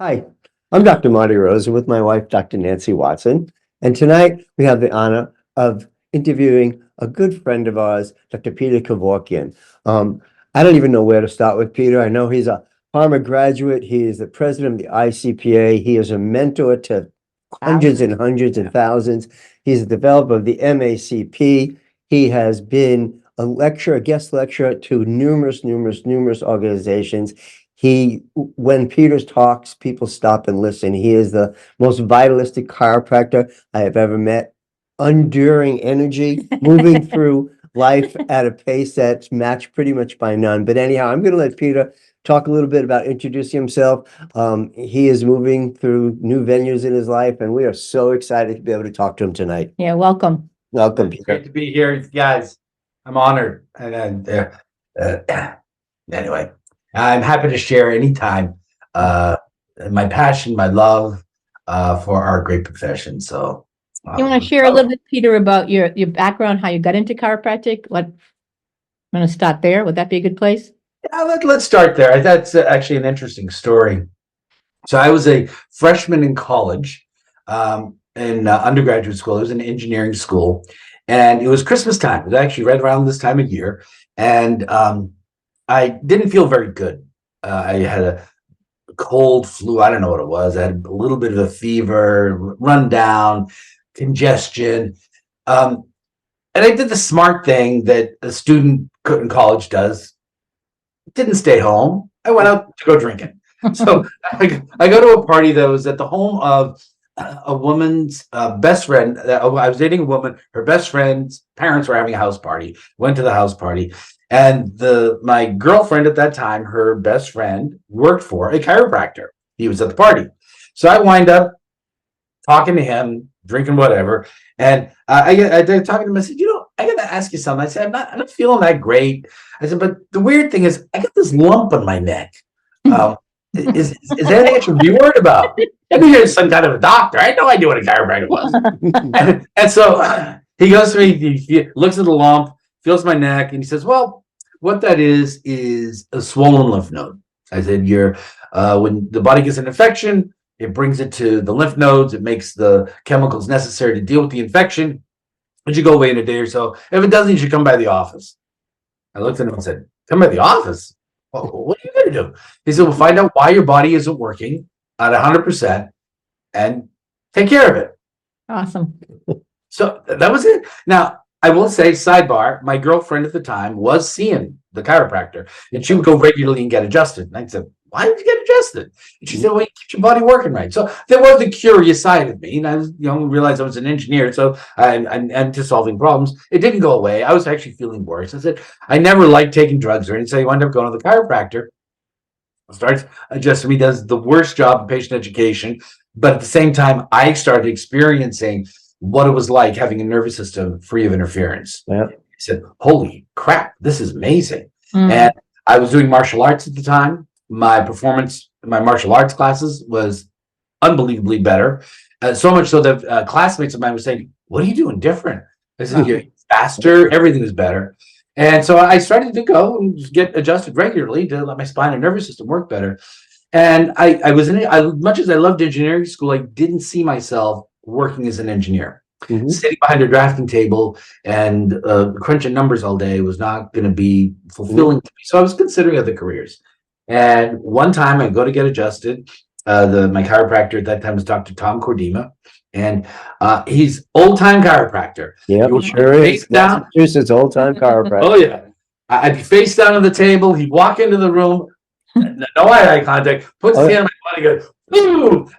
Hi, I'm Dr. Marty Rosen with my wife, Dr. Nancy Watson. And tonight we have the honor of interviewing a good friend of ours, Dr. Peter Kevorkian. I don't even know where to start with Peter. I know he's a Harvard graduate. He is the president of the ICPA. He is a mentor to hundreds and hundreds and thousands. He's a developer of the MACP. He has been a guest lecturer to numerous organizations. When Peter talks, people stop and listen. He is the most vitalistic chiropractor I have ever met. Enduring energy, moving through life at a pace that's matched pretty much by none. But anyhow, I'm going to let Peter talk a little bit about introducing himself. He is moving through new venues in his life, and we are so excited to be able to talk to him tonight. Yeah, welcome. Welcome, It's Peter. great to be here, guys. I'm honored. Anyway, I'm happy to share anytime my passion, my love for our great profession. So, You want to share a little bit, Peter, about your background, how you got into chiropractic? I'm going to start there. Would that be a good place? Yeah, let's start there. That's actually an interesting story. So I was a freshman in college, in undergraduate school. I was in engineering school, and it was Christmas time. It was actually right around this time of year, and I didn't feel very good. I had a cold, flu. I don't know what it was. I had a little bit of a fever, run down, congestion. And I did the smart thing that a student in college does. Didn't stay home. I went out to go drinking. So I go to a party that was at the home of a woman's best friend. I was dating a woman. Her best friend's parents were having a house party. Went to the house party, and my girlfriend at that time, her best friend, worked for a chiropractor. He was at the party, so I wind up talking to him, drinking whatever, and I talking to him. I said, I got to ask you something. I said, I'm not feeling that great. I said, but the weird thing is, I got this lump on my neck. Is there anything I should be worried about? I knew you're some kind of a doctor. I had no idea what a chiropractor was. and so he goes to me, he looks at the lump, feels my neck, and he says, well, what that is a swollen lymph node. I said, when the body gets an infection, it brings it to the lymph nodes. It makes the chemicals necessary to deal with the infection. It should go away in a day or so. If it doesn't, you should come by the office. I looked at him and said, come by the office? Well, what are you going to do? He said, we'll find out why your body isn't working at 100% and take care of it. Awesome. So that was it. Now, I will say, sidebar, my girlfriend at the time was seeing the chiropractor, and she would go regularly and get adjusted. And I said, why did you get adjusted? And she said, well, you keep your body working right. So there was the curious side of me, and I was, realized I was an engineer, so I'm into solving problems. It didn't go away. I was actually feeling worse. I said, I never liked taking drugs or anything, so you wind up going to the chiropractor. Starts adjusting me, does the worst job in patient education, but at the same time, I started experiencing what it was like having a nervous system free of interference. Yeah. I said, holy crap, this is amazing. And I was doing martial arts at the time. My performance in my martial arts classes was unbelievably better. So much so that classmates of mine were saying, what are you doing different? I said, you're faster, everything is better. And so I started to go and get adjusted regularly to let my spine and nervous system work better. And I was much as I loved engineering school, I didn't see myself working as an engineer. Sitting behind a drafting table and crunching numbers all day was not going to be fulfilling to me. So I was considering other careers. And one time I go to get adjusted. My chiropractor at that time was Dr. Tom Cordima, and he's old-time chiropractor. Yeah, sure is. Massachusetts old-time chiropractor. Oh yeah, I'd be face down on the table. He'd walk into the room, no eye contact, puts his hand on my body, goes, boom!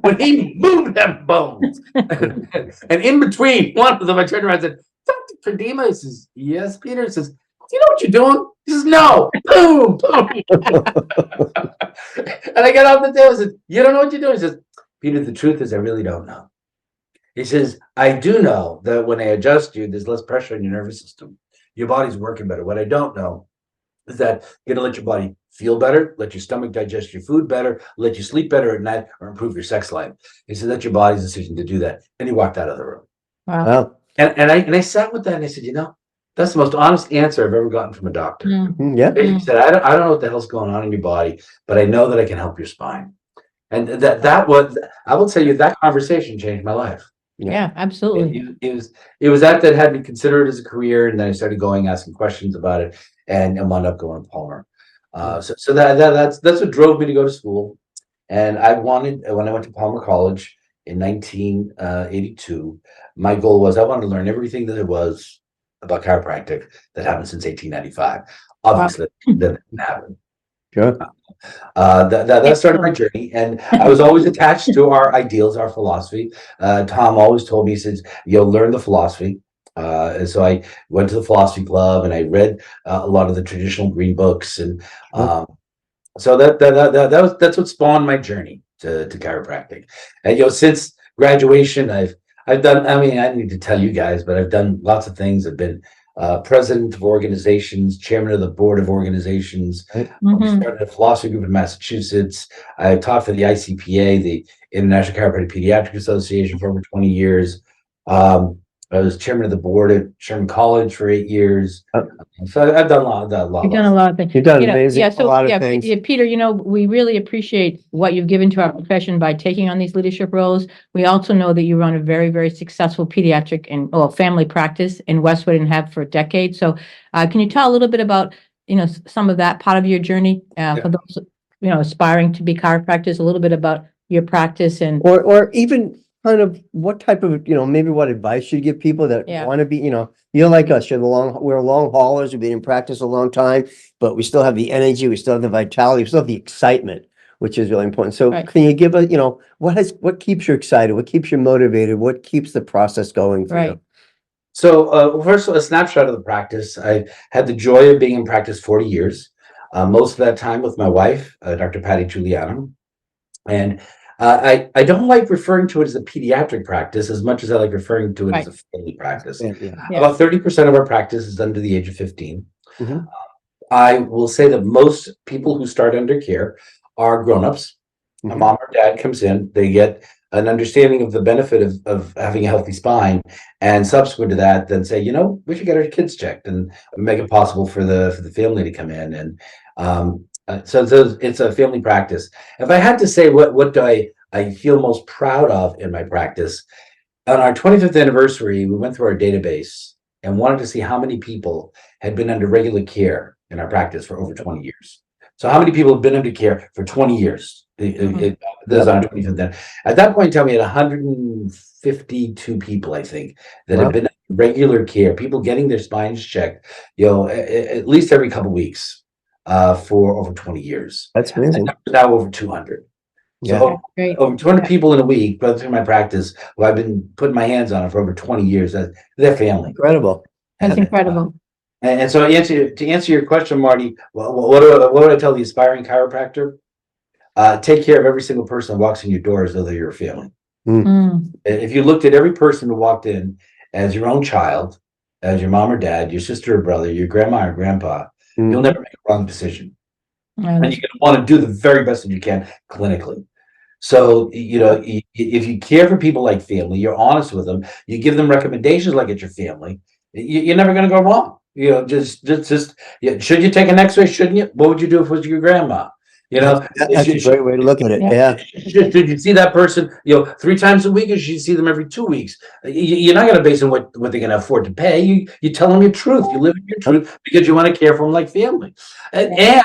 When he moved them bones, and in between one of them, I turned around and said, Dr. Cordima. He says, yes, Peter. He says, do you know what you're doing? He says, no. Boom, boom. And I got off the table and said, you don't know what you're doing? He says, Peter, the truth is I really don't know. He says, I do know that when I adjust you, there's less pressure on your nervous system. Your body's working better. What I don't know is that you're going to let your body feel better, let your stomach digest your food better, let you sleep better at night, or improve your sex life. He said, that's your body's decision to do that. And he walked out of the room. Wow. And I sat with that and I said, that's the most honest answer I've ever gotten from a doctor. Yeah. He said, I don't know what the hell's going on in your body, but I know that I can help your spine. And that was, I will tell you, that conversation changed my life. Yeah, absolutely. It was that had me consider it as a career, and then I started going asking questions about it, and wound up going to Palmer. So that's what drove me to go to school. And I wanted, when I went to Palmer College in 1982, my goal was I wanted to learn everything that there was about chiropractic that happened since 1895. Obviously, that didn't happen. Sure. That started my journey, and I was always attached to our ideals, our philosophy. Tom always told me, he says, "You'll learn the philosophy." And so I went to the philosophy club, and I read a lot of the traditional green books, and so that's what spawned my journey to chiropractic. And since graduation, I've done. I mean, I need to tell you guys, but I've done lots of things. I've been president of organizations, chairman of the board of organizations. We started a philosophy group in Massachusetts. I taught for the ICPA, the International Chiropractic Pediatric Association, for over 20 years. I was chairman of the board at Sherman College for 8 years. So I've done a lot. You've done a lot of things. You've done amazing, a lot of things. Peter, we really appreciate what you've given to our profession by taking on these leadership roles. We also know that you run a very, very successful pediatric and family practice in Westwood and have for decades. So can you tell a little bit about, some of that part of your journey for those, aspiring to be chiropractors, a little bit about your practice and or even kind of what type of, maybe what advice you give people that want to be, you're like us, we're long haulers, we've been in practice a long time, but we still have the energy, we still have the vitality, we still have the excitement, which is really important. So can you give us, what keeps you excited? What keeps you motivated? What keeps the process going for you? So first, a snapshot of the practice. I had the joy of being in practice 40 years, most of that time with my wife, Dr. Patty Giuliano. And I don't like referring to it as a pediatric practice as much as I like referring to it as a family practice. About 30% of our practice is under the age of 15. I will say that most people who start under care are grown-ups. A mom or dad comes in, they get an understanding of the benefit of having a healthy spine, and subsequent to that, then say, we should get our kids checked and make it possible for the family to come in. And so it's a family practice. If I had to say what do I feel most proud of in my practice, on our 25th anniversary, we went through our database and wanted to see how many people had been under regular care in our practice for over 20 years. So how many people have been under care for 20 years? This is on 25th. At that point in time, we had 152 people, I think, that had been under regular care, people getting their spines checked, at least every couple of weeks. For over 20 years. That's amazing. Now over 200. So over 200 people in a week, but through my practice, who I've been putting my hands on it for over 20 years. They're family. Incredible. That's incredible. And so to answer your question, Marty, what would I tell the aspiring chiropractor? Take care of every single person that walks in your door as though they're your family. If you looked at every person who walked in as your own child, as your mom or dad, your sister or brother, your grandma or grandpa, you'll never make a wrong decision. And you're going to want to do the very best that you can clinically. So, if you care for people like family, you're honest with them, you give them recommendations like it's your family, you're never going to go wrong. Should you take an x-ray? Shouldn't you? What would you do if it was your grandma? That's a great way to look at it. Yeah. Should you see that person, 3 times a week, or should you see them every 2 weeks? You're not going to base on what they're going to afford to pay. You tell them your truth. You live in your truth because you want to care for them like family. And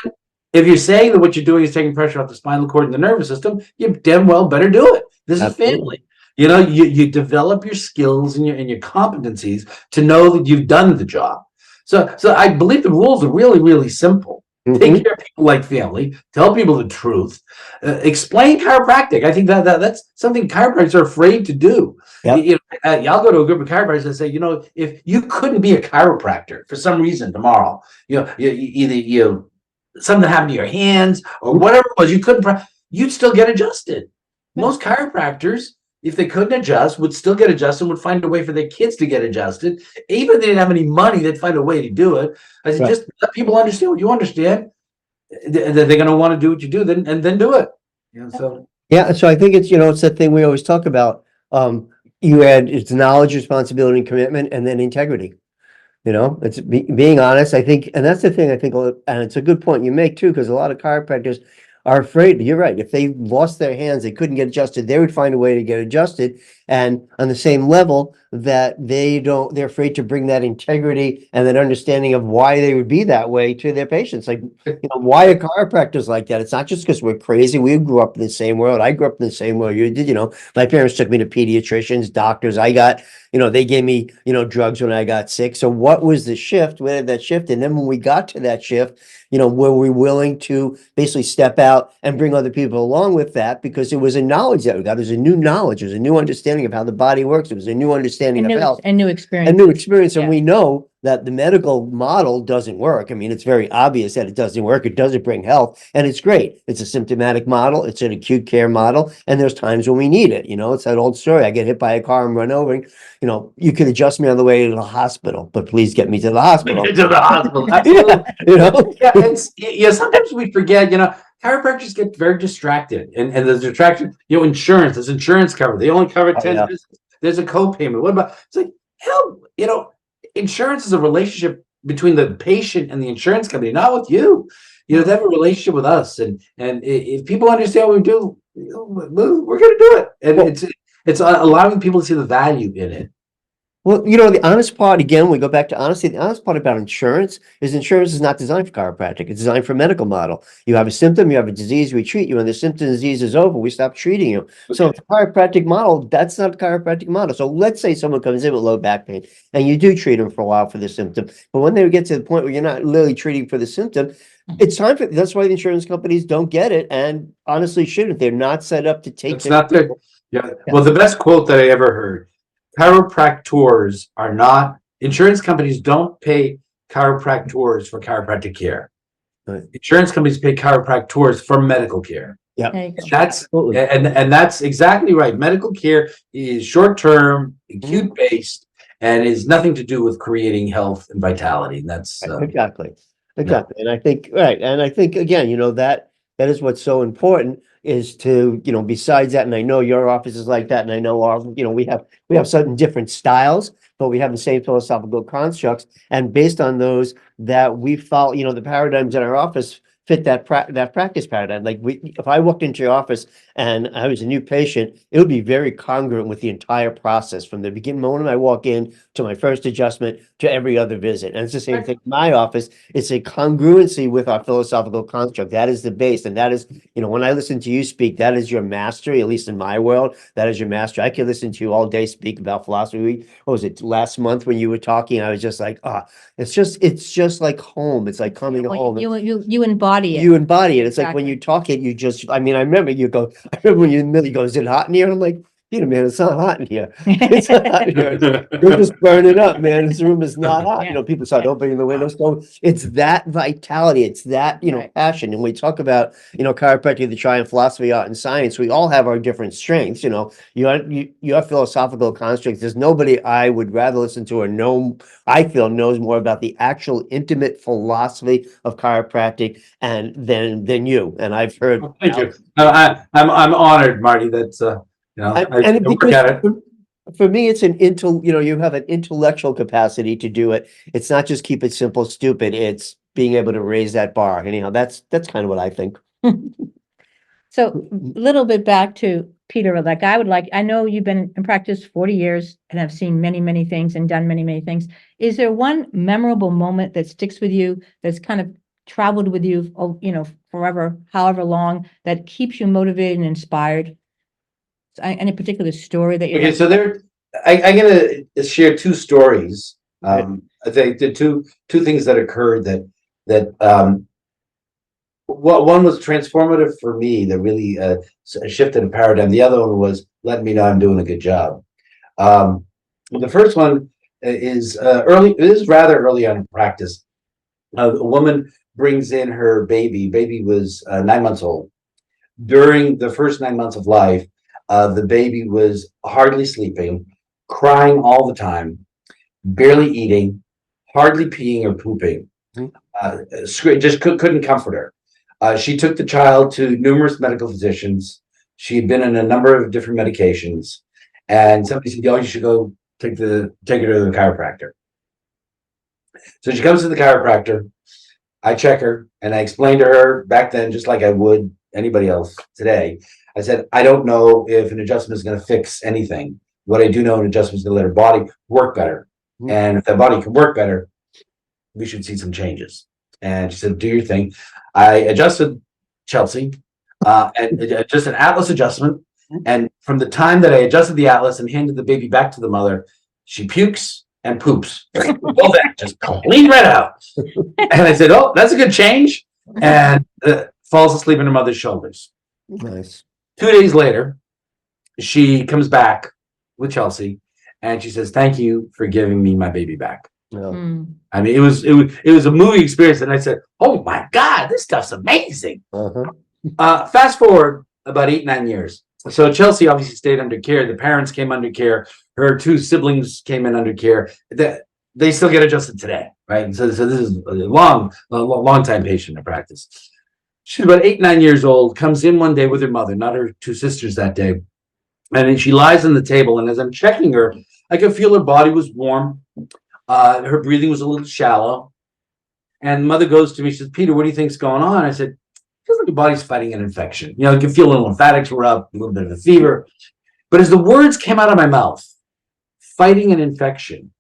if you're saying that what you're doing is taking pressure off the spinal cord and the nervous system, you damn well better do it. This is family. You develop your skills and your competencies to know that you've done the job. So I believe the rules are really, really simple. Take care of people like family, tell people the truth, explain chiropractic. I think that's something chiropractors are afraid to do. I'll go to a group of chiropractors and say, if you couldn't be a chiropractor for some reason tomorrow, either something happened to your hands or whatever it was, you couldn't, you'd still get adjusted. Most chiropractors, if they couldn't adjust, would still get adjusted, would find a way for their kids to get adjusted. Even if they didn't have any money, they'd find a way to do it. I said, just let people understand what you understand. That they're going to want to do what you do, then do it. So I think it's it's that thing we always talk about. It's knowledge, responsibility, and commitment, and then integrity. It's being honest. I think, and that's the thing. I think, and it's a good point you make too, because a lot of chiropractors are afraid. You're right. If they lost their hands, they couldn't get adjusted, they would find a way to get adjusted. And on the same level that they're afraid to bring that integrity and that understanding of why they would be that way to their patients. Like, why are chiropractors like that? It's not just because we're crazy. We grew up in the same world. I grew up in the same world you did. My parents took me to pediatricians, doctors. They gave me, drugs when I got sick. So what was the shift? Where did that shift? And then when we got to that shift, were we willing to basically step out and bring other people along with that? Because it was a knowledge that we got. It was a new knowledge. It was a new understanding of how the body works. It was a new understanding of health. And new experience. A new experience. And Yeah. we know that the medical model doesn't work. I mean, it's very obvious that it doesn't work. It doesn't bring health, and it's great. It's a symptomatic model. It's an acute care model, and there's times when we need it. It's that old story. I get hit by a car and run over. You could adjust me on the way to the hospital, but please get me to the hospital. To the hospital. Sometimes we forget, chiropractors get very distracted, and there's distraction, insurance, there's insurance cover. They only cover 10 yeah. visits. There's a co-payment. What about, it's like, hell, insurance is a relationship between the patient and the insurance company, not with you. They have a relationship with us, and if people understand what we do, we're going to do it, and it's allowing people to see the value in it. Well, the honest part, again, we go back to honesty. The honest part about insurance is not designed for chiropractic. It's designed for a medical model. You have a symptom, you have a disease, we treat you. When the symptom disease is over, we stop treating you. Okay. So the chiropractic model, that's not a chiropractic model. So let's say someone comes in with low back pain and you do treat them for a while for the symptom. But when they get to the point where you're not literally treating for the symptom, it's time for, that's why the insurance companies don't get it, and honestly shouldn't. They're not set up to take. It's not there. Yeah. Well, the best quote that I ever heard: chiropractors are not, insurance companies don't pay chiropractors for chiropractic care. Right. Insurance companies pay chiropractors for medical care. Yeah, that's and that's exactly right. Medical care is short-term, acute-based, and is nothing to do with creating health and vitality. And that's exactly. And I think again, that is what's so important, is to, besides that, and I know your office is like that, and I know our, we have certain different styles, but we have the same philosophical constructs, and based on those that we follow, the paradigms in our office fit that practice paradigm. Like, if I walked into your office and I was a new patient, it would be very congruent with the entire process from the beginning moment I walk in to my first adjustment to every other visit. And it's the same thing in my office. It's a congruency with our philosophical construct. That is the base. And that is, when I listen to you speak, that is your mastery, at least in my world. That is your mastery. I could listen to you all day speak about philosophy. What was it, last month when you were talking? I was just like, it's just like home. It's like coming home. You embody it. You embody it. It's exactly. Like when you talk it, I remember when you immediately go, is it hot in here? And I'm like, Peter, man, it's not hot in here. It's not hot in here. We're just burning up, man. This room is not hot. Yeah. People start opening the windows. So it's that vitality. It's that, passion. And we talk about, chiropractic, the triune philosophy, art, and science. We all have our different strengths. Your philosophical constructs. There's nobody I would rather listen to or I feel knows more about the actual intimate philosophy of chiropractic than you. And I've heard. Thank you. I'm honored, Marty. That's and because for me, it's you have an intellectual capacity to do it. It's not just keep it simple, stupid. It's being able to raise that bar. Anyhow, that's kind of what I think. So a little bit back to Peter, I know you've been in practice 40 years and have seen many, many things and done many, many things. Is there one memorable moment that sticks with you, that's kind of traveled with you, forever, however long, that keeps you motivated and inspired? Any particular story that you okay, so I'm gonna share two stories. I think the two things that occurred that one was transformative for me, that really shifted a paradigm. The other one was letting me know I'm doing a good job. The first one is early. It is rather early on in practice. A woman brings in her baby. Baby was 9 months old. During the first 9 months of life, the baby was hardly sleeping, crying all the time, barely eating, hardly peeing or pooping. Just couldn't comfort her. She took the child to numerous medical physicians. She had been on a number of different medications, and somebody said, "Oh, you should go take her to the chiropractor." So she comes to the chiropractor. I check her, and I explain to her back then, just like I would anybody else today. I said, I don't know if an adjustment is going to fix anything. What I do know, an adjustment is going to let her body work better. And if that body can work better, we should see some changes. And she said, do your thing. I adjusted Chelsea, and just an Atlas adjustment. And from the time that I adjusted the Atlas and handed the baby back to the mother, she pukes and poops. Both that just clean right out. And I said, oh, that's a good change. And falls asleep in her mother's shoulders. Nice. 2 days later, she comes back with Chelsea and she says, thank you for giving me my baby back. No. I mean, it was a moving experience. And I said, oh my God, this stuff's amazing. Fast forward about 8-9 years. So Chelsea obviously stayed under care. The parents came under care. Her 2 siblings came in under care. They still get adjusted today, right? And so this is a long time patient in practice. She's about 8-9 years old, comes in one day with her mother, not her 2 sisters that day. And then she lies on the table. And as I'm checking her, I could feel her body was warm. Her breathing was a little shallow. And mother goes to me, she says, Peter, what do you think's going on? I said, feels like your body's fighting an infection. You know, you can feel a little lymphatics were up, a little bit of a fever. But as the words came out of my mouth, fighting an infection,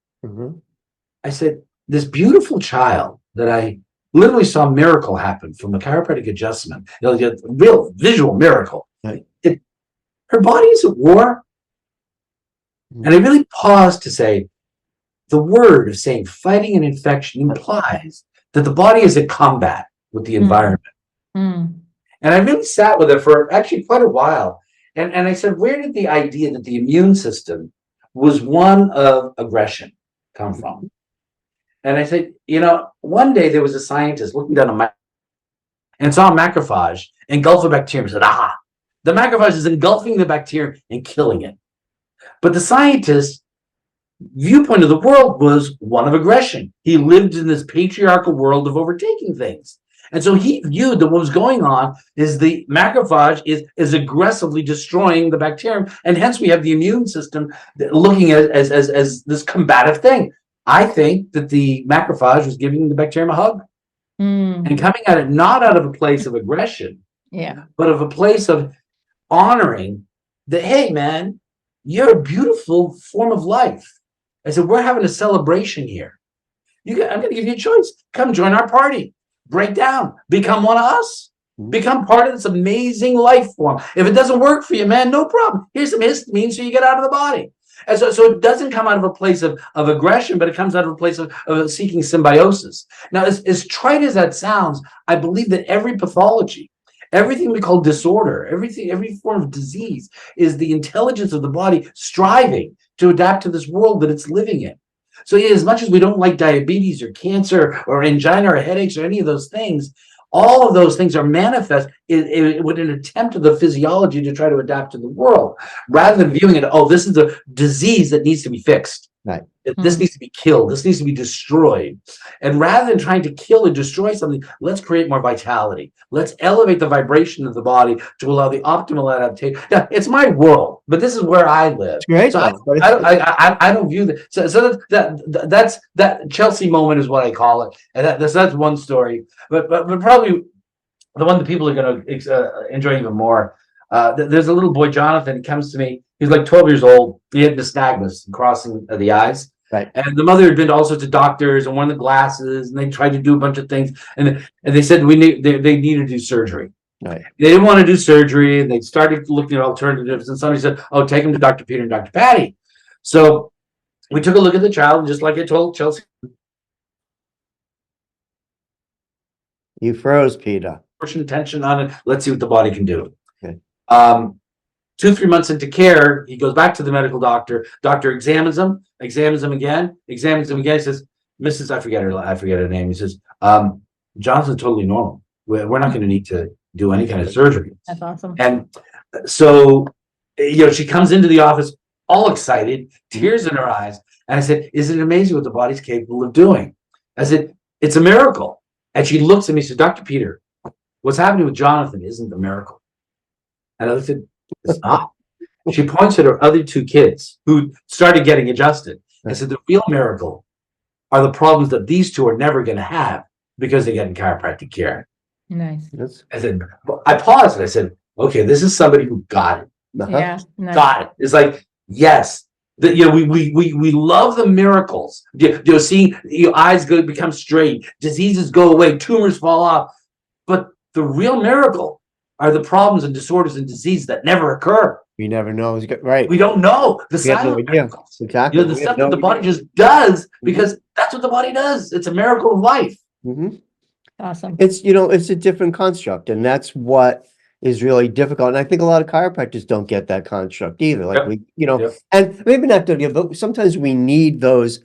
I said, this beautiful child that I literally saw a miracle happen from a chiropractic adjustment, you know, a real visual miracle. Right. Her body is at war. And I really paused to say, the word of saying fighting an infection implies that the body is at combat with the environment. And I really sat with it for actually quite a while. And I said, where did the idea that the immune system was one of aggression come from? And I said, you know, one day there was a scientist looking down a microscope and saw a macrophage engulf a bacterium and said, aha, the macrophage is engulfing the bacterium and killing it. But the scientist's viewpoint of the world was one of aggression. He lived in this patriarchal world of overtaking things. And so he viewed that what was going on is the macrophage is aggressively destroying the bacterium. And hence we have the immune system looking at it as this combative thing. I think that the macrophage was giving the bacterium a hug and coming at it not out of a place of aggression, but of a place of honoring that, hey, man, you're a beautiful form of life. I said, we're having a celebration here. I'm going to give you a choice. Come join our party. Break down. Become one of us. Become part of this amazing life form. If it doesn't work for you, man, no problem. Here's some histamine so you get out of the body. And so it doesn't come out of a place of aggression, but it comes out of a place of seeking symbiosis. Now, as trite as that sounds, I believe that every pathology, everything we call disorder, every form of disease is the intelligence of the body striving to adapt to this world that it's living in. So as much as we don't like diabetes or cancer or angina or headaches or any of those things, all of those things are manifest with an attempt of the physiology to try to adapt to the world, rather than viewing it, oh, this is a disease that needs to be fixed. Right. This needs to be killed. This needs to be destroyed. And rather than trying to kill and destroy something, let's create more vitality. Let's elevate the vibration of the body to allow the optimal adaptation. Now, it's my world, but this is where I live. It's great. So I don't view that. So that's that Chelsea moment is what I call it. And that's one story. But probably the one that people are going to enjoy even more. There's a little boy, Jonathan, he comes to me. He's like 12 years old. He had nystagmus, crossing the eyes. Right. And the mother had been also to doctors and won the glasses, and they tried to do a bunch of things. And they said they need to do surgery. Right. They didn't want to do surgery, and they started looking at alternatives. And somebody said, oh, take him to Dr. Peter and Dr. Patty. So we took a look at the child, and just like I told Chelsea. You froze, Peter. Attention on it. Let's see what the body can do. Okay. 2-3 months into care, he goes back to the medical doctor. Doctor examines him again. He says, Mrs. I forget her name. He says, Jonathan's totally normal. We're not going to need to do any kind of surgery. That's awesome. And so, she comes into the office all excited, tears in her eyes. And I said, isn't it amazing what the body's capable of doing? I said, it's a miracle. And she looks at me and said, Dr. Peter, what's happening with Jonathan isn't a miracle. And I said, it's not. She points at her other 2 kids who started getting adjusted. I said, the real miracle are the problems that these 2 are never going to have because they get in chiropractic care. Nice. Yes. I said, I paused and I said, okay, this is somebody who got it. Uh-huh. Yeah. Nice. Got it. It's like, yes. That we love the miracles. Seeing your eyes go become straight, diseases go away, tumors fall off. But the real miracle are the problems and disorders and diseases that never occur. You never know. Right. We don't know the We have no silent idea. miracles. Exactly. The We have stuff no that the body idea. just does because that's what the body does. It's a miracle of life. Mhm. Awesome. It's, it's a different construct, and that's what is really difficult. And I think a lot of chiropractors don't get that construct either. Like Yep. we, and maybe not to give, but sometimes we need those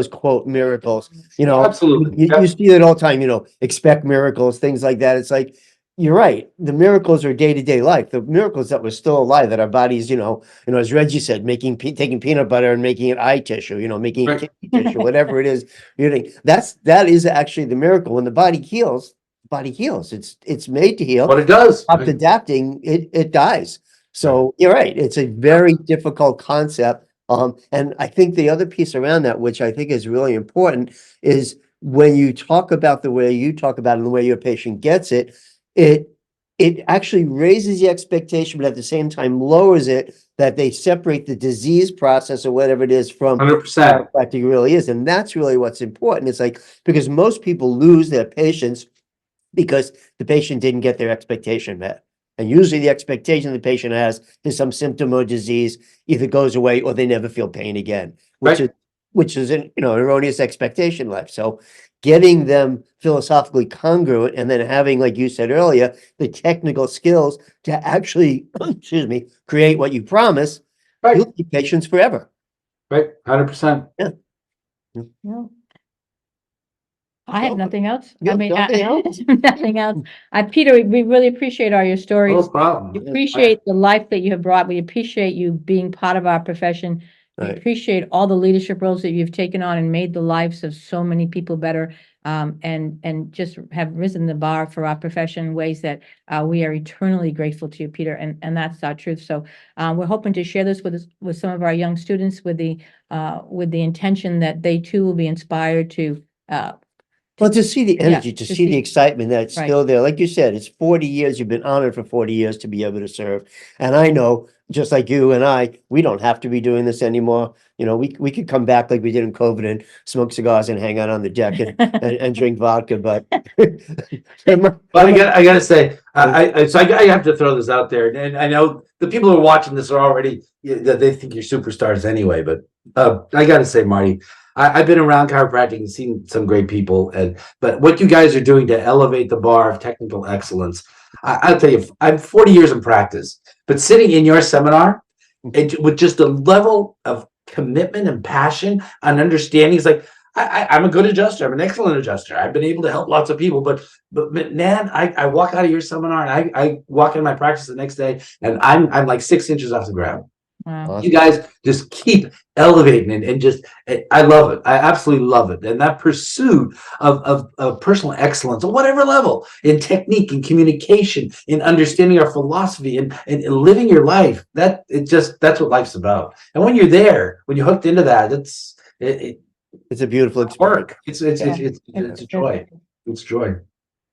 quote miracles. Absolutely. You see it all the time, expect miracles, things like that. It's like, you're right. The miracles are day-to-day life. The miracles that we're still alive, that our bodies, as Reggie said, taking peanut butter and making it eye tissue, making it Right. kidney tissue, whatever it is. That is actually the miracle. When the body heals, It's made to heal. What it does. Stopped adapting, it dies. So you're right. It's a very difficult concept. And I think the other piece around that, which I think is really important, is when you talk about the way you talk about it and the way your patient gets it, it actually raises the expectation, but at the same time lowers it, that they separate the disease process or whatever it is from 100%. chiropractic really is. And that's really what's important. It's like, because most people lose their patients because the patient didn't get their expectation met. And usually the expectation the patient has is some symptom or disease either goes away or they never feel pain again, which is an erroneous expectation life. So getting them philosophically congruent and then having, like you said earlier, the technical skills to actually, excuse me, create what you promise, Right. you'll keep patients forever. Right. 100%. Yeah. I have nothing else. Yeah, I mean, nothing else? nothing else. Peter, we really appreciate all your stories. No problem. We appreciate the life that you have brought. We appreciate you being part of our profession. We Right. appreciate all the leadership roles that you've taken on and made the lives of so many people better. And just have risen the bar for our profession in ways that we are eternally grateful to you, Peter. And that's our truth. So we're hoping to share this with some of our young students with the intention that they too will be inspired to Well, to see the energy, to to see the see- excitement that's Right. still there. Like you said, it's 40 years. You've been honored for 40 years to be able to serve. And I know, just like you and I, we don't have to be doing this anymore. We could come back like we did in COVID and smoke cigars and hang out on the deck and drink vodka, but. But I gotta say, I have to throw this out there, and I know the people who are watching this are already that they think you're superstars anyway. But I gotta say, Marty, I've been around chiropractic and seen some great people, but what you guys are doing to elevate the bar of technical excellence, I'll tell you, I'm 40 years in practice, but sitting in your seminar with just a level of commitment and passion and understanding, it's like. I'm a good adjuster. I'm an excellent adjuster. I've been able to help lots of people, but man, I walk out of your seminar and I walk in my practice the next day and I'm like 6 inches off the ground. Wow. You guys just keep elevating and just, I love it. I absolutely love it. And that pursuit of personal excellence on whatever level, in technique, in communication, in understanding our philosophy and living your life, that's what life's about. And when you're there, when you're hooked into that, It's a beautiful experience. work. It's a joy. It's joy.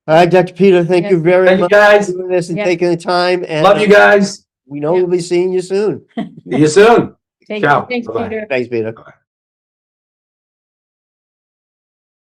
All right, Dr. Peter, thank you very Thank you much guys. for doing this and Yeah. taking the time. And Love you guys. we know we'll be seeing you soon. See you soon. Thank Ciao. you. Thanks, Bye-bye. Peter. Thanks, Peter.